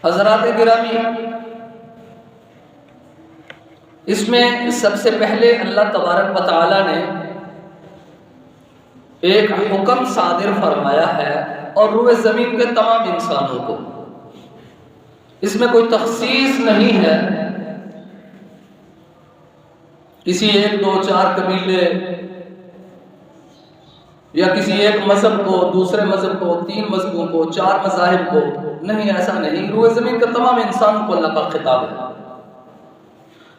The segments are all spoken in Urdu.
حضرات گرامی، اس میں سب سے پہلے اللہ تبارک و تعالی نے ایک حکم صادر فرمایا ہے اور روئے زمین کے تمام انسانوں کو، اس میں کوئی تخصیص نہیں ہے کسی ایک دو چار قبیلے یا کسی ایک مذہب کو، دوسرے مذہب کو، تین مذہبوں کو، چار مذاہب کو، نہیں، ایسا نہیں۔ روئے زمین کے تمام انسانوں کو اللہ کا خطاب ہے،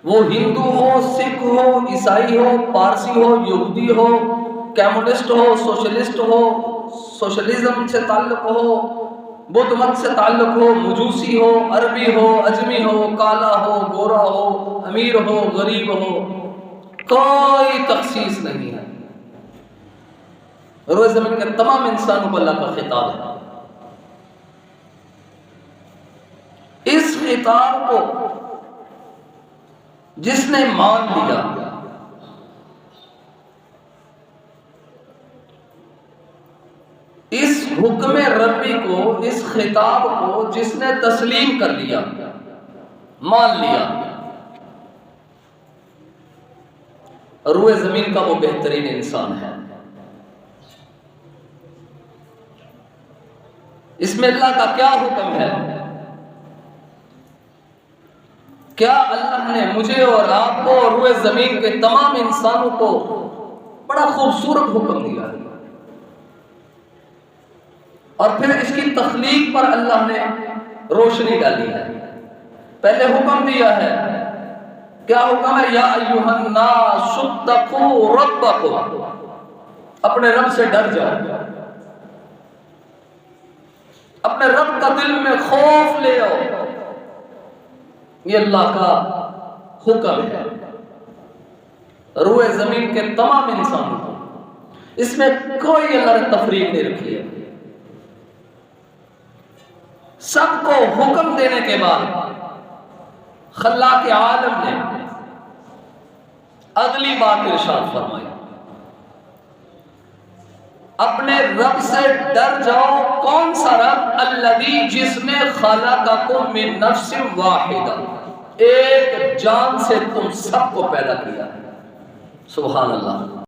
وہ ہندو ہو، سکھ ہو، عیسائی ہو، پارسی ہو، یہودی ہو، کمیونسٹ ہو، سوشلسٹ ہو، سوشلزم سے تعلق ہو، بدھ مت سے تعلق ہو، مجوسی ہو، عربی ہو، اجمی ہو، کالا ہو، گورا ہو، امیر ہو، غریب ہو، کوئی تخصیص نہیں ہے۔ روئے زمین کے تمام انسانوں کو اللہ کا خطاب ہے۔ اس خطاب کو جس نے مان لیا، اس حکم ربی کو، اس خطاب کو جس نے تسلیم کر لیا، مان لیا، روئے زمین کا وہ بہترین انسان ہے۔ اس میں اللہ کا کیا حکم ہے؟ کیا اللہ نے مجھے اور آپ کو اور روئے زمین کے تمام انسانوں کو بڑا خوبصورت حکم دیا ہے، اور پھر اس کی تخلیق پر اللہ نے روشنی ڈالی ہے۔ پہلے حکم دیا ہے، کیا حکم ہے؟ یا ایھا الناس اتقوا ربکم، اپنے رب سے ڈر جاؤ، اپنے رب کا دل میں خوف لے آؤ، یہ اللہ کا حکم ہے روئے زمین کے تمام انسانوں کو۔ اس میں کوئی اللہ نے تفریق نہیں رکھی ہے۔ سب کو حکم دینے کے بعد خلاق عالم نے اگلی بات ارشاد فرمائی، اپنے رب سے ڈر جاؤ۔ کون سا رب؟ الذی، جس نے خلقکم من نفس واحدہ، ایک جان سے تم سب کو پیدا کیا۔ سبحان اللہ۔